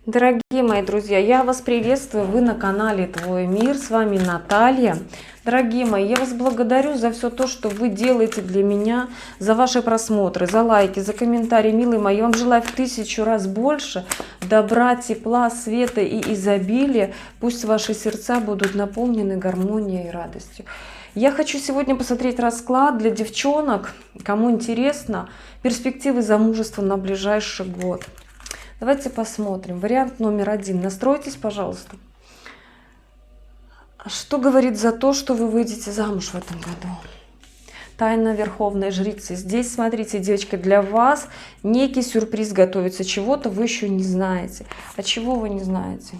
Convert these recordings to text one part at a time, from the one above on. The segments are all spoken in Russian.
Дорогие мои друзья, я вас приветствую, вы на канале Твой Мир, с вами Наталья. Дорогие мои, я вас благодарю за все то, что вы делаете для меня, за ваши просмотры, за лайки, за комментарии, милые мои. Я вам желаю в 1000 раз больше добра, тепла, света и изобилия. Пусть ваши сердца будут наполнены гармонией и радостью. Я хочу сегодня посмотреть расклад для девчонок, кому интересно, перспективы замужества на ближайший год. Давайте посмотрим. Вариант номер 1. Настройтесь, пожалуйста. Что говорит за то, что вы выйдете замуж в этом году? Тайна Верховной Жрицы. Здесь, смотрите, девочки, для вас некий сюрприз готовится. Чего-то вы еще не знаете. А чего вы не знаете?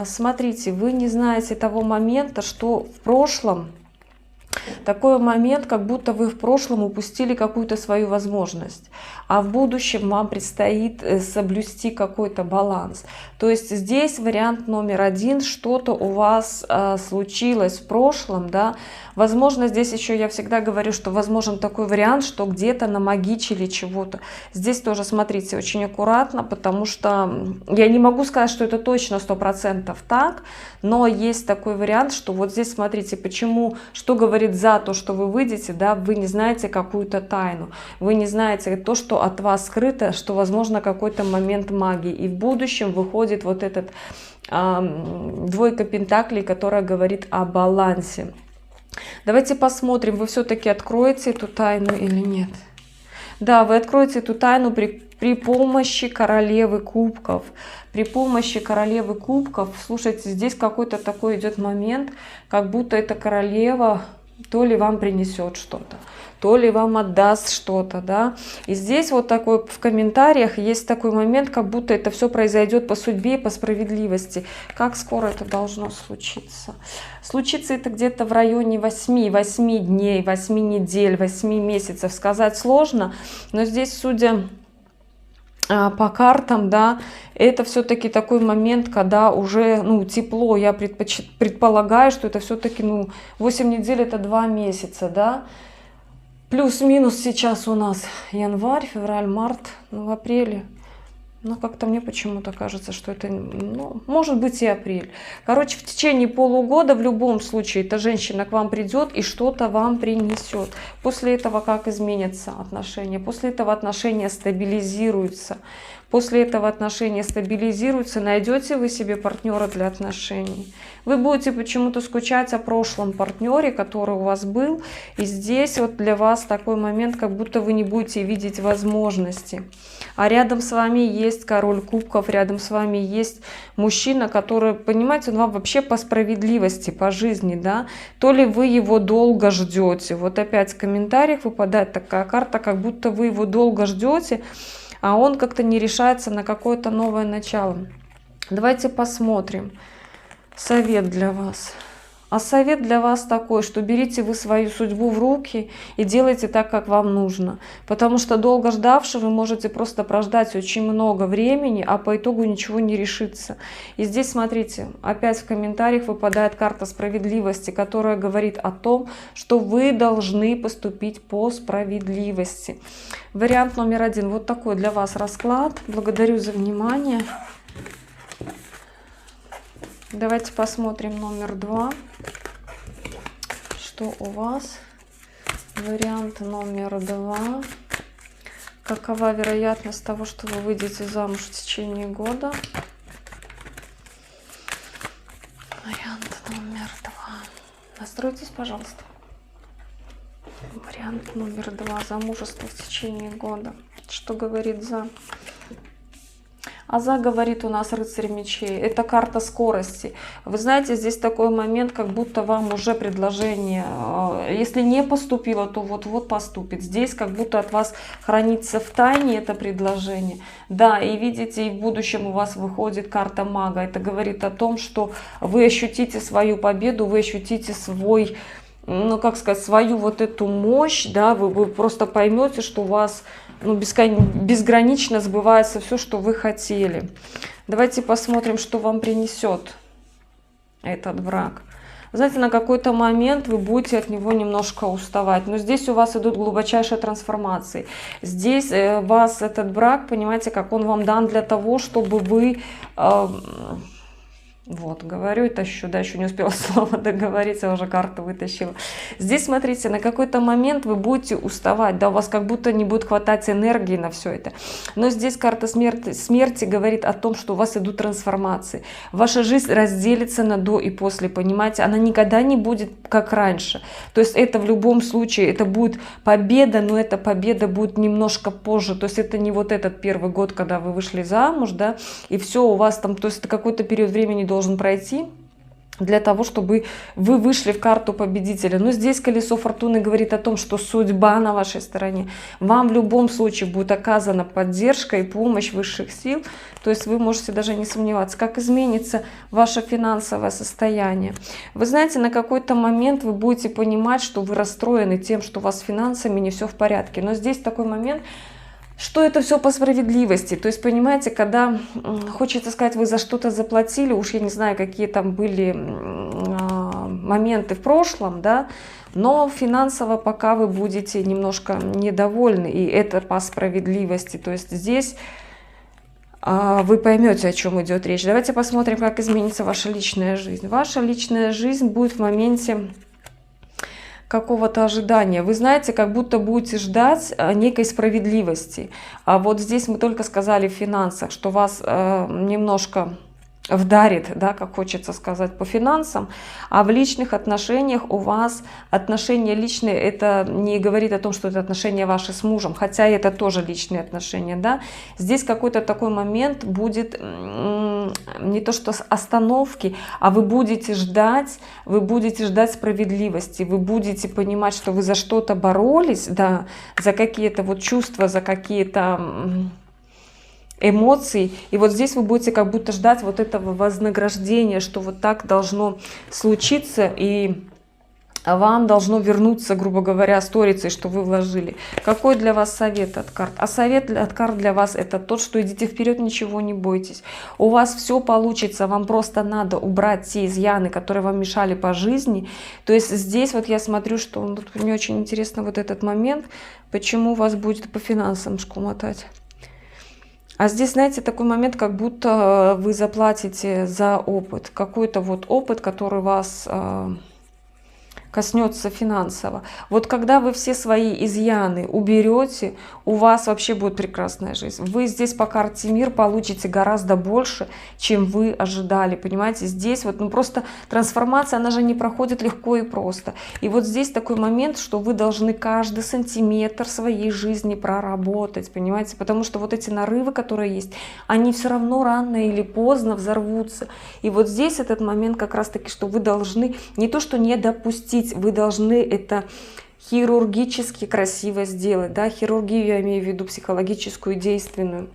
Смотрите, вы не знаете того момента, что в прошлом... Такой момент, как будто вы в прошлом упустили какую-то свою возможность, а в будущем вам предстоит соблюсти какой-то баланс. То есть здесь вариант номер 1, что-то у вас случилось в прошлом, да. Возможно, здесь еще я всегда говорю, что возможен такой вариант, что где-то намагичили чего-то. Здесь тоже смотрите очень аккуратно, потому что я не могу сказать, что это точно 100% так, но есть такой вариант, что вот здесь смотрите, почему, что говорит за то, что вы выйдете, да, вы не знаете какую-то тайну, вы не знаете то, что от вас скрыто, что возможно какой-то момент магии, и в будущем выходит вот этот двойка пентаклей, которая говорит о балансе. Давайте посмотрим, вы все-таки откроете эту тайну или нет. Да, вы откроете эту тайну при помощи королевы кубков. При помощи королевы кубков, слушайте, здесь какой-то такой идет момент, как будто эта королева то ли вам принесет что-то, то ли вам отдаст что-то, да. И здесь вот такой в комментариях есть такой момент, как будто это все произойдет по судьбе, по справедливости. Как скоро это должно случиться? Случится это где-то в районе 8 дней, 8 недель, 8 месяцев. Сказать сложно, но здесь, судя по картам, да, это все-таки такой момент, когда уже, ну, тепло. Я предполагаю, что это все-таки, ну, 8 недель это 2 месяца, да. Плюс-минус сейчас у нас январь, февраль, март, ну, в апреле. Но как-то мне почему-то кажется, что это, ну, может быть и апрель. Короче, в течение полугода в любом случае эта женщина к вам придет и что-то вам принесет. После этого как изменятся отношения? После этого отношения стабилизируются. После этого отношения стабилизируются, найдете вы себе партнера для отношений. Вы будете почему-то скучать о прошлом партнере, который у вас был. И здесь вот для вас такой момент, как будто вы не будете видеть возможности. А рядом с вами есть король кубков, рядом с вами есть мужчина, который, понимаете, он вам вообще по справедливости, по жизни, да. То ли вы его долго ждете. Вот опять в комментариях выпадает такая карта, как будто вы его долго ждете, а он как-то не решается на какое-то новое начало. Давайте посмотрим. Совет для вас. А совет для вас такой, что берите вы свою судьбу в руки и делайте так, как вам нужно. Потому что долго ждавши, вы можете просто прождать очень много времени, а по итогу ничего не решится. И здесь, смотрите, опять в комментариях выпадает карта справедливости, которая говорит о том, что вы должны поступить по справедливости. Вариант номер 1. Вот такой для вас расклад. Благодарю за внимание. Давайте посмотрим номер 2. Что у вас? Вариант номер 2. Какова вероятность того, что вы выйдете замуж в течение года? Вариант номер 2. Настройтесь, пожалуйста. Вариант номер 2. Замужество в течение года. Что говорит за? А за говорит у нас рыцарь мечей. Это карта скорости. Вы знаете, здесь такой момент, как будто вам уже предложение, если не поступило, то вот-вот поступит. Здесь как будто от вас хранится в тайне это предложение. Да, и видите, и в будущем у вас выходит карта мага. Это говорит о том, что вы ощутите свою победу, вы ощутите свой, ну как сказать, свою вот эту мощь, да, вы просто поймете, что у вас, ну, безгранично сбывается все, что вы хотели. Давайте посмотрим, что вам принесет этот брак. Знаете, на какой-то момент вы будете от него немножко уставать. Но здесь у вас идут глубочайшие трансформации. Здесь вас этот брак, понимаете, как он вам дан для того, чтобы вы... Вот, говорю, тащу, да, еще не успела слово договориться, уже карту вытащила. Здесь, смотрите, на какой-то момент вы будете уставать, да, у вас как будто не будет хватать энергии на все это. Но здесь карта смерти говорит о том, что у вас идут трансформации. Ваша жизнь разделится на до и после, понимаете? Она никогда не будет как раньше. То есть это в любом случае, это будет победа, но эта победа будет немножко позже. То есть это не вот этот первый год, когда вы вышли замуж, да, и все у вас там, то есть это какой-то период времени должен пройти для того, чтобы вы вышли в карту победителя. Но здесь колесо фортуны говорит о том, что судьба на вашей стороне. Вам в любом случае будет оказана поддержка и помощь высших сил. То есть вы можете даже не сомневаться, как изменится ваше финансовое состояние. Вы знаете, на какой-то момент вы будете понимать, что вы расстроены тем, что у вас с финансами не все в порядке. Но здесь такой момент, что это все по справедливости. То есть, понимаете, когда хочется сказать, вы за что-то заплатили, уж я не знаю, какие там были моменты в прошлом, да, но финансово пока вы будете немножко недовольны, и это по справедливости. То есть здесь вы поймете, о чем идет речь. Давайте посмотрим, как изменится ваша личная жизнь. Ваша личная жизнь будет в моменте какого-то ожидания. Вы знаете, как будто будете ждать некой справедливости. А вот здесь мы только сказали в финансах, что вас немножко вдарит, да, как хочется сказать, по финансам, а в личных отношениях у вас отношения личные, это не говорит о том, что это отношения ваши с мужем, хотя это тоже личные отношения, да. Здесь какой-то такой момент будет не то что остановки, а вы будете ждать справедливости, вы будете понимать, что вы за что-то боролись, да, за какие-то вот чувства, за какие-то эмоций, и вот здесь вы будете как будто ждать вот этого вознаграждения, что вот так должно случиться, и вам должно вернуться, грубо говоря, сторицей, что вы вложили. Какой для вас совет от карт? А совет от карт для вас это тот, что идите вперед, ничего не бойтесь. У вас все получится, вам просто надо убрать те изъяны, которые вам мешали по жизни. То есть здесь вот я смотрю, что мне очень интересно вот этот момент, почему вас будет по финансам шкумотать. А здесь, знаете, такой момент, как будто вы заплатите за опыт. Какой-то вот опыт, который вас коснется финансово. Вот когда вы все свои изъяны уберете, у вас вообще будет прекрасная жизнь. Вы здесь по карте мир получите гораздо больше, чем вы ожидали. Понимаете, здесь вот просто трансформация, она же не проходит легко и просто. И вот здесь такой момент, что вы должны каждый сантиметр своей жизни проработать, понимаете, потому что вот эти нарывы, которые есть, они все равно рано или поздно взорвутся. И вот здесь этот момент как раз таки, что вы должны не то, что не допустить, вы должны это хирургически красиво сделать, да, хирургию я имею в виду психологическую, действенную.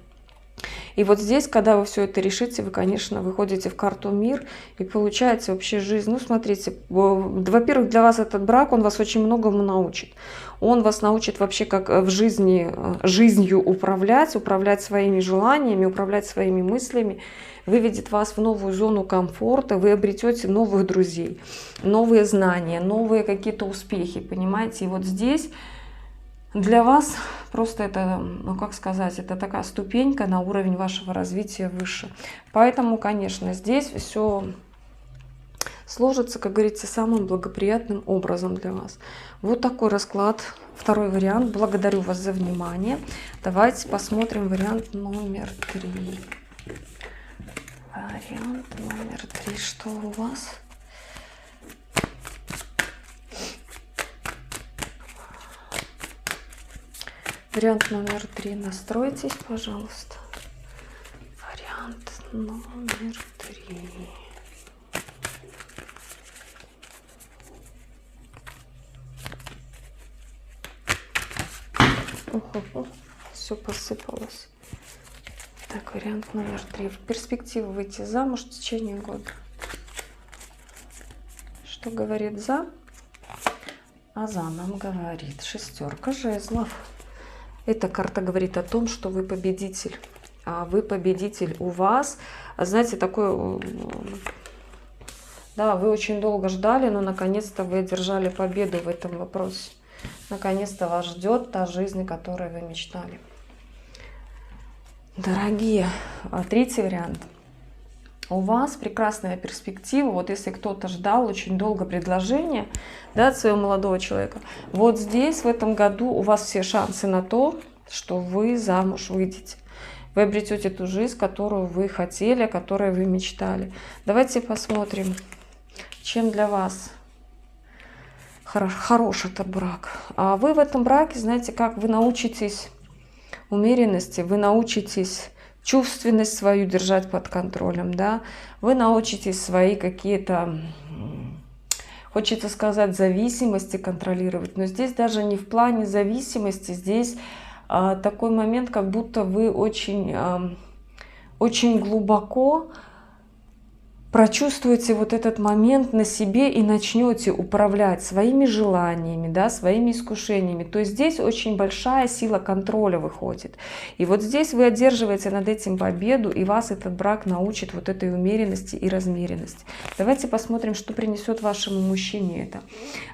И вот здесь, когда вы все это решите, вы, конечно, выходите в карту мир и получаете вообще жизнь. Ну, смотрите, во-первых, для вас этот брак, он вас очень многому научит. Он вас научит вообще, как в жизни, жизнью управлять своими желаниями, управлять своими мыслями, выведет вас в новую зону комфорта, вы обретете новых друзей, новые знания, новые какие-то успехи, понимаете? И вот здесь для вас просто это, ну как сказать, это такая ступенька на уровень вашего развития выше. Поэтому, конечно, здесь все сложится, как говорится, самым благоприятным образом для вас. Вот такой расклад, второй вариант. Благодарю вас за внимание. Давайте посмотрим вариант номер 3. Вариант номер 3. Что у вас? Вариант номер 3. Настройтесь, пожалуйста. Вариант номер 3. Все посыпалось. Так, вариант номер 3. В перспективу выйти замуж в течение года. Что говорит за? А за нам говорит шестерка жезлов. Эта карта говорит о том, что вы победитель. А вы победитель, у вас, знаете, такой Да, вы очень долго ждали, но наконец-то вы одержали победу в этом вопросе. Наконец-то вас ждет та жизнь, о которой вы мечтали. Дорогие, третий вариант. У вас прекрасная перспектива. Вот если кто-то ждал очень долго предложения, да, от своего молодого человека, вот здесь в этом году у вас все шансы на то, что вы замуж выйдете. Вы обретете ту жизнь, которую вы хотели, о которой вы мечтали. Давайте посмотрим, чем для вас хорош этот брак. А вы в этом браке, знаете, как вы научитесь умеренности, вы научитесь чувственность свою держать под контролем, да, вы научитесь свои какие-то, хочется сказать, зависимости контролировать, но здесь даже не в плане зависимости, здесь такой момент, как будто вы очень глубоко прочувствуете вот этот момент на себе и начнете управлять своими желаниями, да, своими искушениями. То есть здесь очень большая сила контроля выходит. И вот здесь вы одерживаете над этим победу, и вас этот брак научит вот этой умеренности и размеренности. Давайте посмотрим, что принесет вашему мужчине это.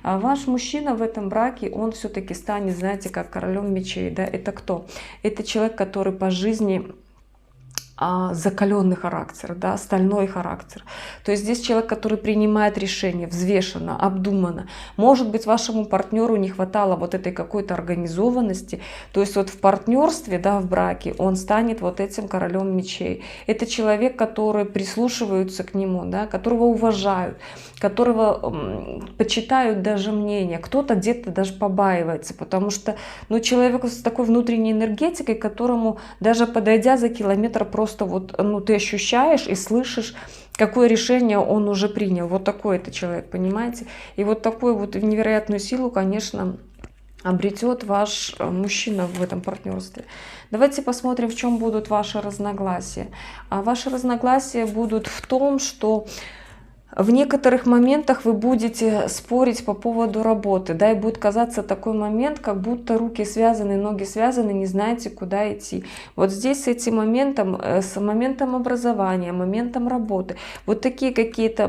А ваш мужчина в этом браке, он все-таки станет, знаете, как королем мечей. Да? Это кто? Это человек, который по жизни закаленный характер, да, стальной характер. То есть здесь человек, который принимает решения взвешенно, обдуманно. Может быть, вашему партнеру не хватало вот этой какой-то организованности. То есть вот в партнерстве, да, в браке он станет вот этим королем мечей. Это человек, который прислушиваются к нему, да, которого уважают, которого почитают даже мнение. Кто-то где-то даже побаивается, потому что, ну, человек с такой внутренней энергетикой, которому даже подойдя за километр просто вот, ну, ты ощущаешь и слышишь, какое решение он уже принял. Вот такой это человек, понимаете? И вот такую вот невероятную силу, конечно, обретет ваш мужчина в этом партнерстве. Давайте посмотрим, в чем будут ваши разногласия. Ваши разногласия будут в том, что в некоторых моментах вы будете спорить по поводу работы, да, и будет казаться такой момент, как будто руки связаны, ноги связаны, не знаете, куда идти. Вот здесь с этим моментом, с моментом образования, моментом работы, вот такие какие-то,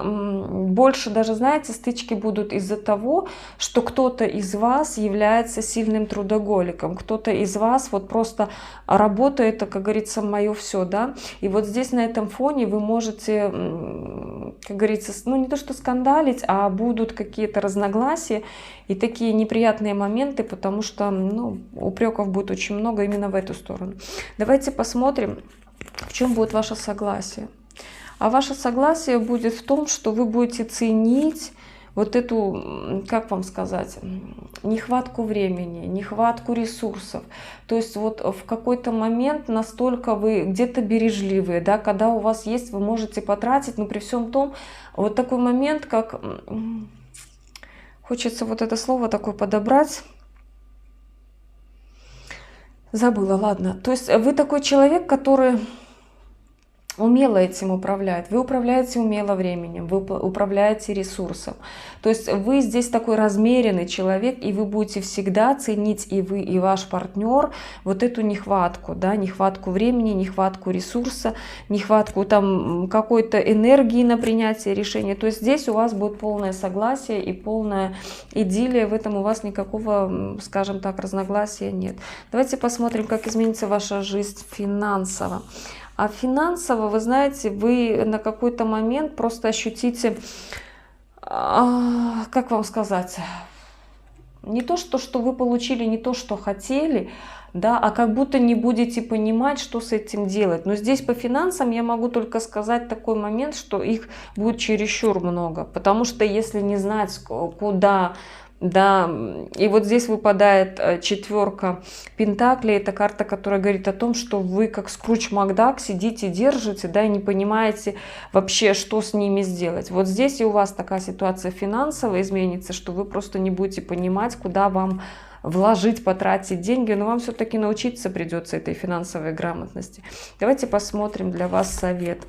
больше даже, знаете, стычки будут из-за того, что кто-то из вас является сильным трудоголиком, кто-то из вас вот просто работа, это, как говорится, мое все, да, и вот здесь на этом фоне вы можете, как говорится, ну не то что скандалить, а будут какие-то разногласия и такие неприятные моменты, потому что, ну, упреков будет очень много именно в эту сторону. Давайте посмотрим, в чем будет ваше согласие. А ваше согласие будет в том, что вы будете ценить вот эту, как вам сказать, нехватку времени, нехватку ресурсов. То есть вот в какой-то момент настолько вы где-то бережливые, да, когда у вас есть, вы можете потратить, но при всем том, вот такой момент, как, хочется вот это слово такое подобрать, забыла, ладно. То есть вы такой человек, который умело этим управляет. Вы управляете умело временем, вы управляете ресурсом. То есть вы здесь такой размеренный человек, и вы будете всегда ценить, и вы, и ваш партнер, вот эту нехватку, да, нехватку времени, нехватку ресурса, нехватку там какой-то энергии на принятие решения. То есть здесь у вас будет полное согласие и полная идиллия, в этом у вас никакого, скажем так, разногласия нет. Давайте посмотрим, как изменится ваша жизнь финансово. А финансово, вы знаете, вы на какой-то момент просто ощутите, как вам сказать, не то, что вы получили не то, что хотели, да, а как будто не будете понимать, что с этим делать. Но здесь по финансам я могу только сказать такой момент, что их будет чересчур много, потому что если не знать, куда... Да, и вот здесь выпадает четверка пентаклей. Это карта, которая говорит о том, что вы как Скрудж Макдак сидите, держите, да, и не понимаете вообще, что с ними сделать. Вот здесь и у вас такая ситуация финансовая изменится, что вы просто не будете понимать, куда вам вложить, потратить деньги, но вам все-таки научиться придется этой финансовой грамотности. Давайте посмотрим для вас совет.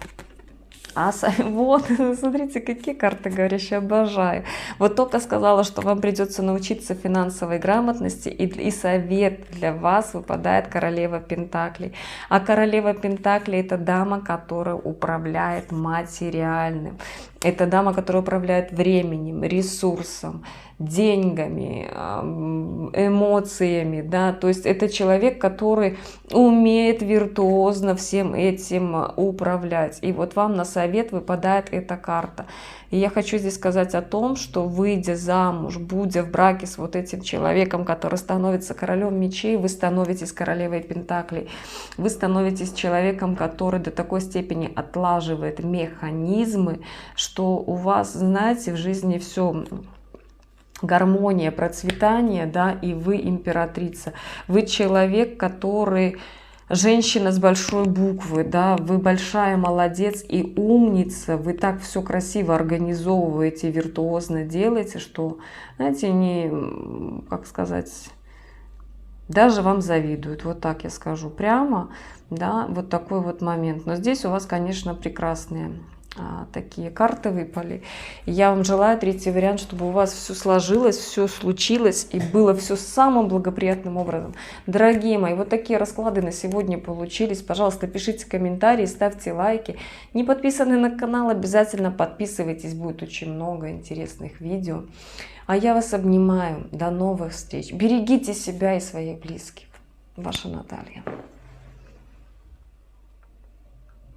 Вот, смотрите, какие карты говорящие, обожаю. Вот только сказала, что вам придется научиться финансовой грамотности, и совет для вас выпадает королева Пентаклей. А королева Пентаклей — это дама, которая управляет материальным. Это дама, которая управляет временем, ресурсом, деньгами, эмоциями, да, то есть это человек, который умеет виртуозно всем этим управлять. И вот вам на совет выпадает эта карта. И я хочу здесь сказать о том, что выйдя замуж, будя в браке с вот этим человеком, который становится королем мечей, вы становитесь королевой пентаклей. Вы становитесь человеком, который до такой степени отлаживает механизмы, что у вас, знаете, в жизни все гармония, процветание, да, и вы императрица. Вы человек, который женщина с большой буквы, да, вы большая молодец и умница, вы так все красиво организовываете, виртуозно делаете, что, знаете, не, как сказать, даже вам завидуют, вот так я скажу прямо, да, вот такой вот момент. Но здесь у вас, конечно, прекрасные такие карты выпали. Я вам желаю, третий вариант, чтобы у вас все сложилось, все случилось и было все самым благоприятным образом. Дорогие мои, вот такие расклады на сегодня получились. Пожалуйста, пишите комментарии, ставьте лайки. Не подписаны на канал, обязательно подписывайтесь, будет очень много интересных видео. А я вас обнимаю. До новых встреч. Берегите себя и своих близких. Ваша Наталья.